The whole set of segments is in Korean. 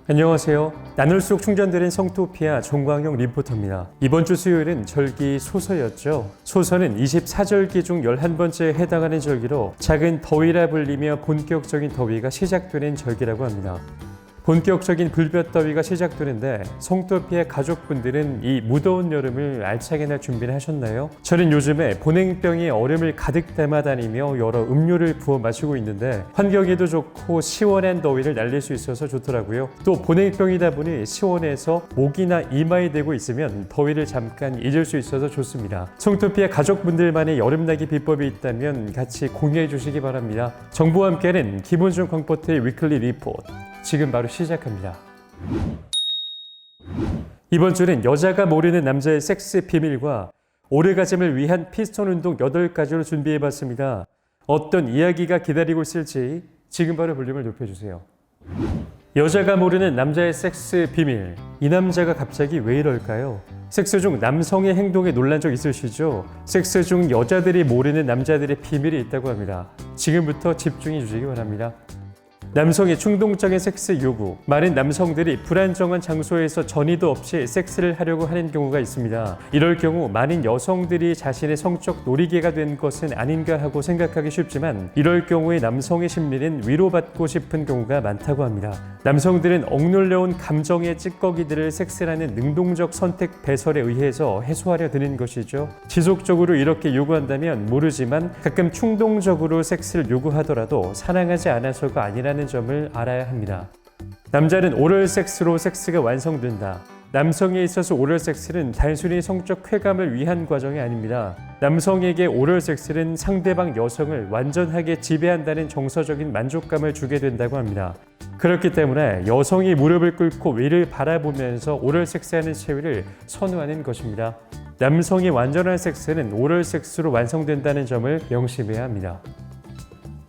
안녕하세요. 나눌수록 충전되는 성토피아 정광용 리포터입니다. 이번 주 수요일은 절기 소서였죠. 소서는 24절기 중 11번째에 해당하는 절기로 작은 더위라 불리며 본격적인 더위가 시작되는 절기라고 합니다. 본격적인 불볕더위가 시작되는데 성토피아 가족분들은 이 무더운 여름을 알차게 날 준비를 하셨나요? 저는 요즘에 보냉병에 얼음을 가득 담아 다니며 여러 음료를 부어 마시고 있는데 환경에도 좋고 시원한 더위를 날릴 수 있어서 좋더라고요. 또 보냉병이다 보니 시원해서 목이나 이마에 대고 있으면 더위를 잠깐 잊을 수 있어서 좋습니다. 성토피아 가족분들만의 여름나기 비법이 있다면 같이 공유해 주시기 바랍니다. 정보와 함께하는 김원중 광포트의 위클리 리포트 지금 바로 시작합니다. 이번 주는 여자가 모르는 남자의 섹스 비밀과 오르가즘을 위한 피스톤 운동 8가지로 준비해봤습니다. 어떤 이야기가 기다리고 있을지 지금 바로 볼륨을 높여주세요. 여자가 모르는 남자의 섹스 비밀. 이 남자가 갑자기 왜 이럴까요? 섹스 중 남성의 행동에 놀란 적 있으시죠? 섹스 중 여자들이 모르는 남자들의 비밀이 있다고 합니다. 지금부터 집중해 주시기 바랍니다. 남성의 충동적인 섹스 요구. 많은 남성들이 불안정한 장소에서 전이도 없이 섹스를 하려고 하는 경우가 있습니다. 이럴 경우 많은 여성들이 자신의 성적 놀이개가 된 것은 아닌가 하고 생각하기 쉽지만 이럴 경우에 남성의 심리는 위로받고 싶은 경우가 많다고 합니다. 남성들은 억눌려온 감정의 찌꺼기들을 섹스라는 능동적 선택 배설에 의해서 해소하려 드는 것이죠. 지속적으로 이렇게 요구한다면 모르지만 가끔 충동적으로 섹스를 요구하더라도 사랑하지 않아서가 아니라는 점을 알아야 합니다. 남자는 오럴 섹스로 섹스가 완성된다. 남성에 있어서 오럴 섹스는 단순히 성적 쾌감을 위한 과정이 아닙니다. 남성에게 오럴 섹스는 상대방 여성을 완전하게 지배한다는 정서적인 만족감을 주게 된다고 합니다. 그렇기 때문에 여성이 무릎을 꿇고 위를 바라보면서 오럴 섹스하는 체위를 선호하는 것입니다. 남성의 완전한 섹스는 오럴 섹스로 완성된다는 점을 명심해야 합니다.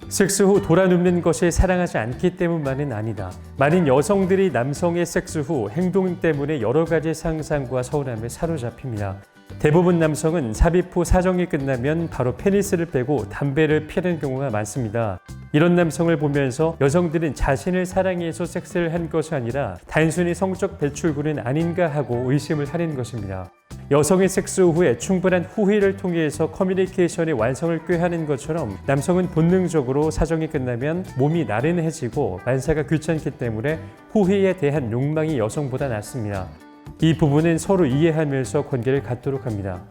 섹스 후 돌아눕는 것이 사랑하지 않기 때문만은 아니다. 많은 여성들이 남성의 섹스 후 행동 때문에 여러 가지 상상과 서운함에 사로잡힙니다. 대부분 남성은 삽입 후 사정이 끝나면 바로 페니스를 빼고 담배를 피하는 경우가 많습니다. 이런 남성을 보면서 여성들은 자신을 사랑해서 섹스를 한 것이 아니라 단순히 성적 배출구는 아닌가 하고 의심을 하는 것입니다. 여성의 섹스 후에 충분한 후회를 통해서 커뮤니케이션의 완성을 꾀하는 것처럼 남성은 본능적으로 사정이 끝나면 몸이 나른해지고 만사가 귀찮기 때문에 후회에 대한 욕망이 여성보다 낮습니다. 이 부분은 서로 이해하면서 관계를 갖도록 합니다.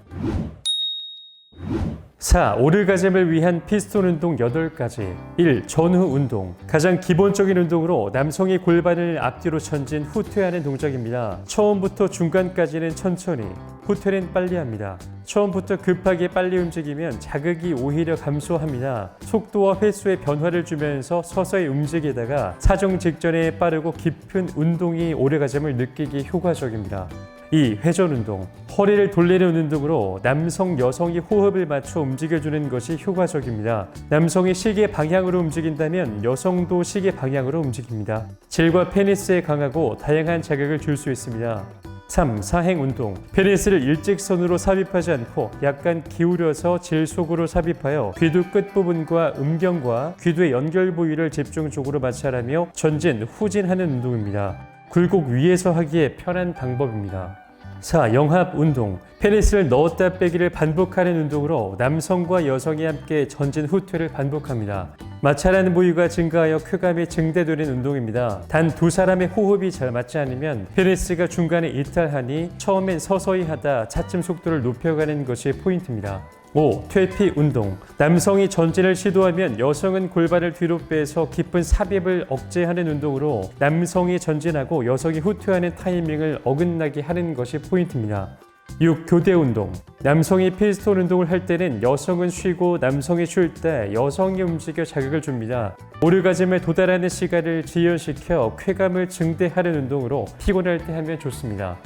4. 오르가즘을 위한 피스톤 운동 8가지. 1. 전후 운동. 가장 기본적인 운동으로 남성이 골반을 앞뒤로 전진 후퇴하는 동작입니다. 처음부터 중간까지는 천천히, 후퇴는 빨리 합니다. 처음부터 급하게 빨리 움직이면 자극이 오히려 감소합니다. 속도와 횟수의 변화를 주면서 서서히 움직이다가 사정 직전에 빠르고 깊은 운동이 오르가즘을 느끼기 효과적입니다. 2. 회전 운동. 허리를 돌리는 운동으로 남성, 여성이 호흡을 맞춰 움직여주는 것이 효과적입니다. 남성이 시계 방향으로 움직인다면 여성도 시계 방향으로 움직입니다. 질과 페니스에 강하고 다양한 자극을 줄 수 있습니다. 3. 사행 운동. 페니스를 일직선으로 삽입하지 않고 약간 기울여서 질 속으로 삽입하여 귀두 끝부분과 음경과 귀두의 연결 부위를 집중적으로 마찰하며 전진, 후진하는 운동입니다. 굴곡 위에서 하기에 편한 방법입니다. 4. 영합 운동. 페니스를 넣었다 빼기를 반복하는 운동으로 남성과 여성이 함께 전진 후퇴를 반복합니다. 마찰하는 부위가 증가하여 쾌감이 증대되는 운동입니다. 단 두 사람의 호흡이 잘 맞지 않으면 페니스가 중간에 이탈하니 처음엔 서서히 하다 차츰 속도를 높여가는 것이 포인트입니다. 5. 퇴피 운동. 남성이 전진을 시도하면 여성은 골반을 뒤로 빼서 깊은 삽입을 억제하는 운동으로 남성이 전진하고 여성이 후퇴하는 타이밍을 어긋나게 하는 것이 포인트입니다. 6. 교대 운동. 남성이 피스톤 운동을 할 때는 여성은 쉬고 남성이 쉴 때 여성이 움직여 자극을 줍니다. 오르가즘에 도달하는 시간을 지연시켜 쾌감을 증대하는 운동으로 피곤할 때 하면 좋습니다.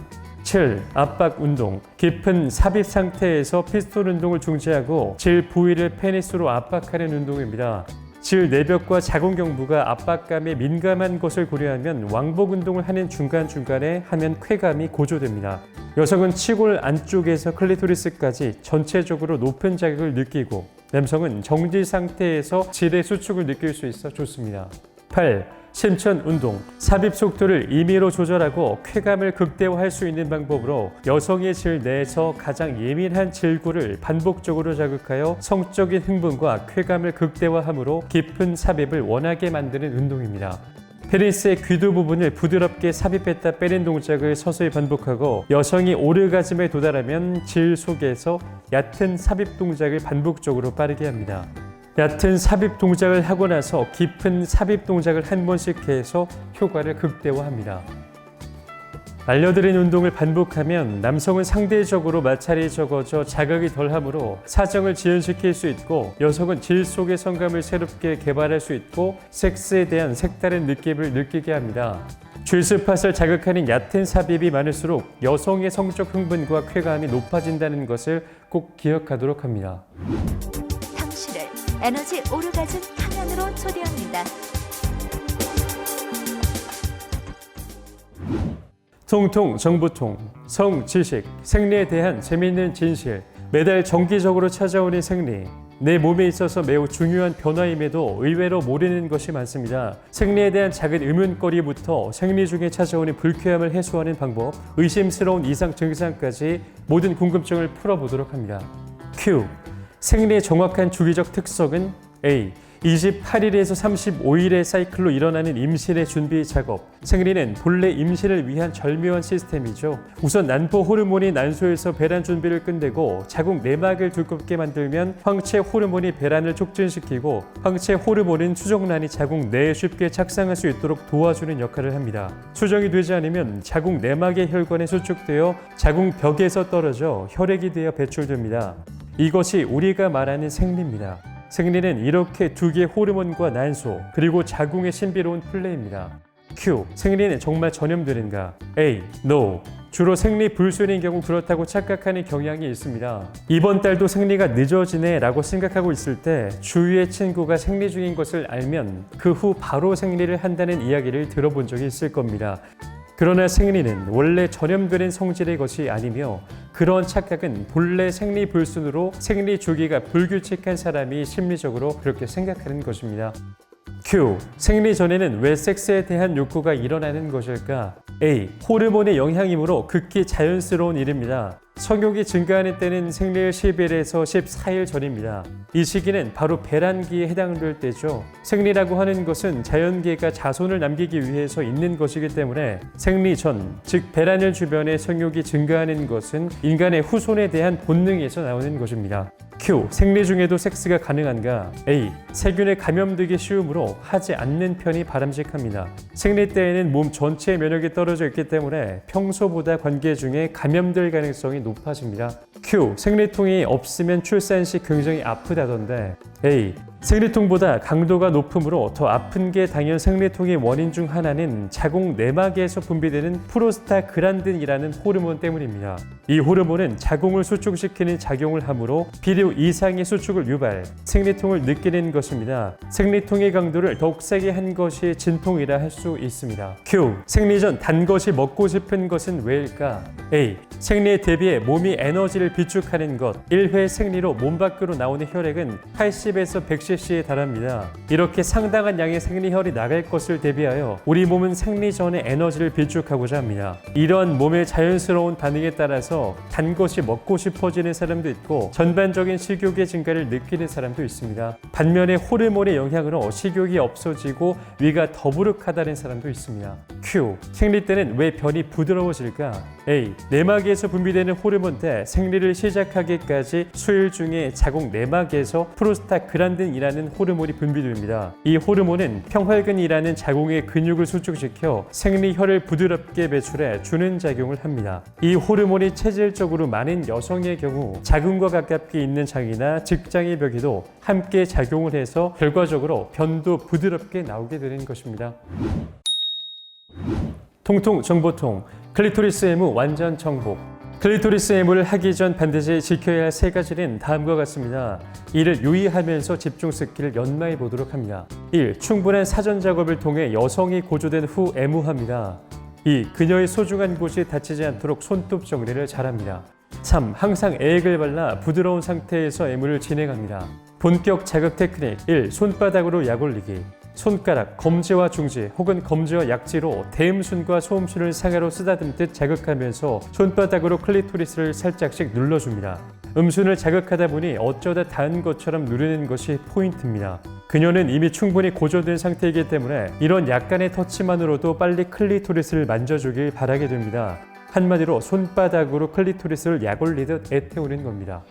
7. 압박 운동. 깊은 삽입 상태에서 피스톤 운동을 중지하고 질 부위를 페니스로 압박하는 운동입니다. 질 내벽과 자궁경부가 압박감에 민감한 것을 고려하면 왕복 운동을 하는 중간중간에 하면 쾌감이 고조됩니다. 여성은 치골 안쪽에서 클리토리스까지 전체적으로 높은 자극을 느끼고 남성은 정지 상태에서 질의 수축을 느낄 수 있어 좋습니다. 8. 심천 운동, 삽입 속도를 임의로 조절하고 쾌감을 극대화할 수 있는 방법으로 여성의 질 내에서 가장 예민한 질구를 반복적으로 자극하여 성적인 흥분과 쾌감을 극대화함으로 깊은 삽입을 원하게 만드는 운동입니다. 페니스의 귀두 부분을 부드럽게 삽입했다 빼는 동작을 서서히 반복하고 여성이 오르가즘에 도달하면 질 속에서 얕은 삽입 동작을 반복적으로 빠르게 합니다. 얕은 삽입 동작을 하고 나서 깊은 삽입 동작을 한 번씩 해서 효과를 극대화합니다. 알려드린 운동을 반복하면 남성은 상대적으로 마찰이 적어져 자극이 덜하므로 사정을 지연시킬 수 있고 여성은 질 속의 성감을 새롭게 개발할 수 있고 섹스에 대한 색다른 느낌을 느끼게 합니다. G스팟을 자극하는 얕은 삽입이 많을수록 여성의 성적 흥분과 쾌감이 높아진다는 것을 꼭 기억하도록 합니다. 당신을 에너지 오르가즘 탕양으로 초대합니다. 통통 정보통, 성, 지식, 생리에 대한 재미있는 진실, 매달 정기적으로 찾아오는 생리, 내 몸에 있어서 매우 중요한 변화임에도 의외로 모르는 것이 많습니다. 생리에 대한 작은 의문거리부터 생리 중에 찾아오는 불쾌함을 해소하는 방법, 의심스러운 이상 증상까지 모든 궁금증을 풀어보도록 합니다. Q. 생리의 정확한 주기적 특성은 A. 28일에서 35일의 사이클로 일어나는 임신의 준비 작업. 생리는 본래 임신을 위한 절묘한 시스템이죠. 우선 난포 호르몬이 난소에서 배란 준비를 끝내고 자궁 내막을 두껍게 만들면 황체 호르몬이 배란을 촉진시키고 황체 호르몬은 수정란이 자궁 내에 쉽게 착상할 수 있도록 도와주는 역할을 합니다. 수정이 되지 않으면 자궁 내막의 혈관에 수축되어 자궁 벽에서 떨어져 혈액이 되어 배출됩니다. 이것이 우리가 말하는 생리입니다. 생리는 이렇게 두 개의 호르몬과 난소 그리고 자궁의 신비로운 플레이입니다. Q. 생리는 정말 전염되는가? A. No. 주로 생리 불순인 경우 그렇다고 착각하는 경향이 있습니다. 이번 달도 생리가 늦어지네 라고 생각하고 있을 때 주위의 친구가 생리 중인 것을 알면 그 후 바로 생리를 한다는 이야기를 들어본 적이 있을 겁니다. 그러나 생리는 원래 전염되는 성질의 것이 아니며 그런 착각은 본래 생리 불순으로 생리 주기가 불규칙한 사람이 심리적으로 그렇게 생각하는 것입니다. Q. 생리 전에는 왜 섹스에 대한 욕구가 일어나는 것일까? A. 호르몬의 영향이므로 극히 자연스러운 일입니다. 성욕이 증가하는 때는 생리의 10일에서 14일 전입니다. 이 시기는 바로 배란기에 해당될 때죠. 생리라고 하는 것은 자연계가 자손을 남기기 위해서 있는 것이기 때문에 생리 전, 즉 배란일 주변에 성욕이 증가하는 것은 인간의 후손에 대한 본능에서 나오는 것입니다. Q. 생리 중에도 섹스가 가능한가? A. 세균에 감염되기 쉬우므로 하지 않는 편이 바람직합니다. 생리 때에는 몸 전체의 면역이 떨어져 있기 때문에 평소보다 관계 중에 감염될 가능성이 높아집니다. Q. 생리통이 없으면 출산 시 굉장히 아프다던데. A. 생리통보다 강도가 높으므로 더 아픈 게 당연 생리통의 원인 중 하나는 자궁 내막에서 분비되는 프로스타그란딘이라는 호르몬 때문입니다. 이 호르몬은 자궁을 수축시키는 작용을 하므로 비료 이상의 수축을 유발, 생리통을 느끼는 것입니다. 생리통의 강도를 더욱 세게 한 것이 진통이라 할 수 있습니다. Q. 생리 전 단 것이 먹고 싶은 것은 왜일까? A. 생리에 대비해 몸이 에너지를 비축하는 것. 1회 생리로 몸 밖으로 나오는 혈액은 80에서 100cc에 달합니다. 이렇게 상당한 양의 생리혈이 나갈 것을 대비하여 우리 몸은 생리 전에 에너지를 비축하고자 합니다. 이러한 몸의 자연스러운 반응에 따라서 단 것이 먹고 싶어지는 사람도 있고 전반적인 식욕의 증가를 느끼는 사람도 있습니다. 반면에 호르몬의 영향으로 식욕이 없어지고 위가 더부룩하다는 사람도 있습니다. Q. 생리 때는 왜 변이 부드러워질까? A. 내막에서 분비되는 호르몬 때 생리를 시작하기까지 수일 중에 자궁 내막에서 프로스타그란딘이라는 호르몬이 분비됩니다. 이 호르몬은 평활근이라는 자궁의 근육을 수축시켜 생리혈을 부드럽게 배출해 주는 작용을 합니다. 이 호르몬이 체질적으로 많은 여성의 경우 자궁과 가깝게 있는 장이나 직장의 벽에도 함께 작용을 해서 결과적으로 변도 부드럽게 나오게 되는 것입니다. 통통 정보통, 클리토리스 애무 완전 정복. 클리토리스 애무를 하기 전 반드시 지켜야 할 세 가지는 다음과 같습니다. 이를 유의하면서 집중 스킬을 연마해 보도록 합니다. 1. 충분한 사전 작업을 통해 여성이 고조된 후 애무합니다. 2. 그녀의 소중한 곳이 다치지 않도록 손톱 정리를 잘합니다. 3. 항상 애액을 발라 부드러운 상태에서 애무를 진행합니다. 본격 자극 테크닉 1. 손바닥으로 약 올리기. 손가락, 검지와 중지 혹은 검지와 약지로 대음순과 소음순을 상하로 쓰다듬듯 자극하면서 손바닥으로 클리토리스를 살짝씩 눌러줍니다. 음순을 자극하다 보니 어쩌다 닿은 것처럼 누르는 것이 포인트입니다. 그녀는 이미 충분히 고조된 상태이기 때문에 이런 약간의 터치만으로도 빨리 클리토리스를 만져주길 바라게 됩니다. 한마디로 손바닥으로 클리토리스를 약올리듯 애태우는 겁니다.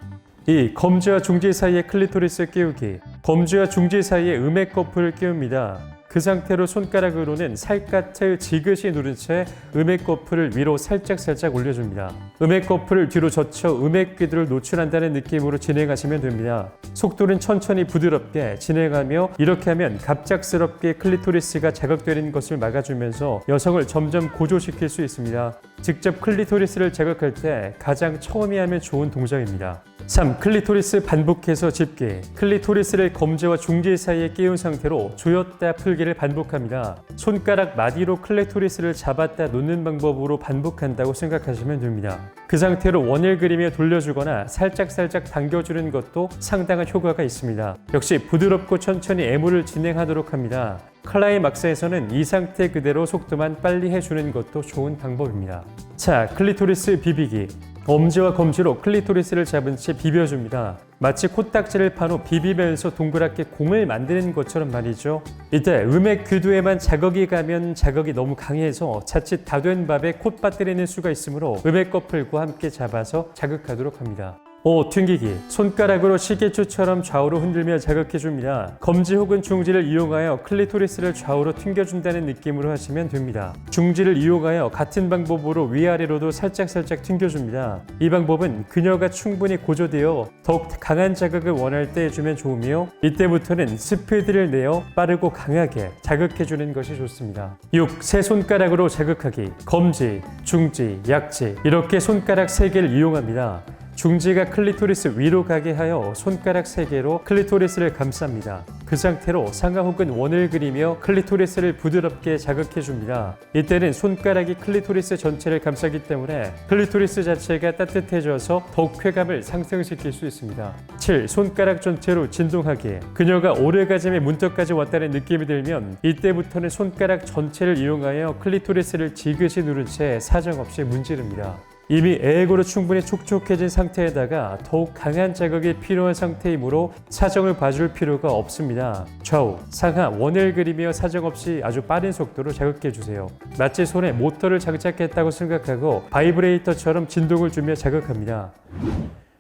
이 검지와 중지 사이에 클리토리스 끼우기, 검지와 중지 사이에 음액 거풀을 끼웁니다. 그 상태로 손가락으로는 살갗을 지그시 누른 채 음액 거풀을 위로 살짝 올려줍니다. 음액 거풀을 뒤로 젖혀 음액 귀들을 노출한다는 느낌으로 진행하시면 됩니다. 속도는 천천히 부드럽게 진행하며 이렇게 하면 갑작스럽게 클리토리스가 자극되는 것을 막아주면서 여성을 점점 고조시킬 수 있습니다. 직접 클리토리스를 자극할 때 가장 처음에 하면 좋은 동작입니다. 3. 클리토리스 반복해서 집기. 클리토리스를 검지와 중지 사이에 끼운 상태로 조였다 풀기를 반복합니다. 손가락 마디로 클리토리스를 잡았다 놓는 방법으로 반복한다고 생각하시면 됩니다. 그 상태로 원을 그리며 돌려주거나 살짝 당겨주는 것도 상당한 효과가 있습니다. 역시 부드럽고 천천히 애무를 진행하도록 합니다. 클라이막스에서는 이 상태 그대로 속도만 빨리 해주는 것도 좋은 방법입니다. 자, 클리토리스 비비기. 엄지와 검지로 클리토리스를 잡은 채 비벼줍니다. 마치 코딱지를 판 후 비비면서 동그랗게 공을 만드는 것처럼 말이죠. 이때 음액 귀두에만 자극이 가면 자극이 너무 강해서 자칫 다 된 밥에 콧 빠뜨리는 수가 있으므로 음액 거풀과 함께 잡아서 자극하도록 합니다. 5. 튕기기. 손가락으로 시계추처럼 좌우로 흔들며 자극해줍니다. 검지 혹은 중지를 이용하여 클리토리스를 좌우로 튕겨준다는 느낌으로 하시면 됩니다. 중지를 이용하여 같은 방법으로 위아래로도 살짝 튕겨줍니다. 이 방법은 그녀가 충분히 고조되어 더욱 강한 자극을 원할 때 해주면 좋으며 이때부터는 스피드를 내어 빠르고 강하게 자극해주는 것이 좋습니다. 6. 세 손가락으로 자극하기. 검지, 중지, 약지 이렇게 손가락 3개를 이용합니다. 중지가 클리토리스 위로 가게 하여 손가락 3개로 클리토리스를 감쌉니다. 그 상태로 상하 혹은 원을 그리며 클리토리스를 부드럽게 자극해줍니다. 이때는 손가락이 클리토리스 전체를 감싸기 때문에 클리토리스 자체가 따뜻해져서 더욱 쾌감을 상승시킬 수 있습니다. 7. 손가락 전체로 진동하기. 그녀가 오르가즘의 문턱까지 왔다는 느낌이 들면 이때부터는 손가락 전체를 이용하여 클리토리스를 지그시 누른 채 사정없이 문지릅니다. 이미 애액으로 충분히 촉촉해진 상태에다가 더욱 강한 자극이 필요한 상태이므로 사정을 봐줄 필요가 없습니다. 좌우, 상하, 원을 그리며 사정없이 아주 빠른 속도로 자극해주세요. 마치 손에 모터를 장착했다고 생각하고 바이브레이터처럼 진동을 주며 자극합니다.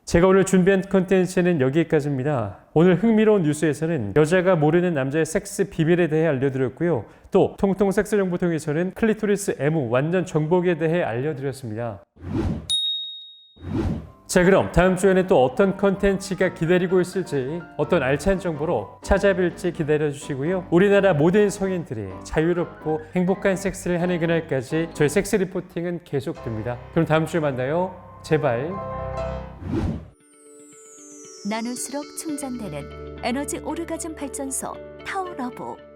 제가 오늘 준비한 컨텐츠는 여기까지입니다. 오늘 흥미로운 뉴스에서는 여자가 모르는 남자의 섹스 비밀에 대해 알려드렸고요. 또 통통 섹스 정보통에서는 클리토리스 애무 완전 정복에 대해 알려드렸습니다. 자, 그럼 다음 주에는 또 어떤 컨텐츠가 기다리고 있을지 어떤 알찬 정보로 찾아뵐지 기다려주시고요. 우리나라 모든 성인들이 자유롭고 행복한 섹스를 하는 그날까지 저희 섹스 리포팅은 계속됩니다. 그럼 다음 주에 만나요. 제발. 나눌수록 충전되는 에너지 오르가즘 발전소 타워러브.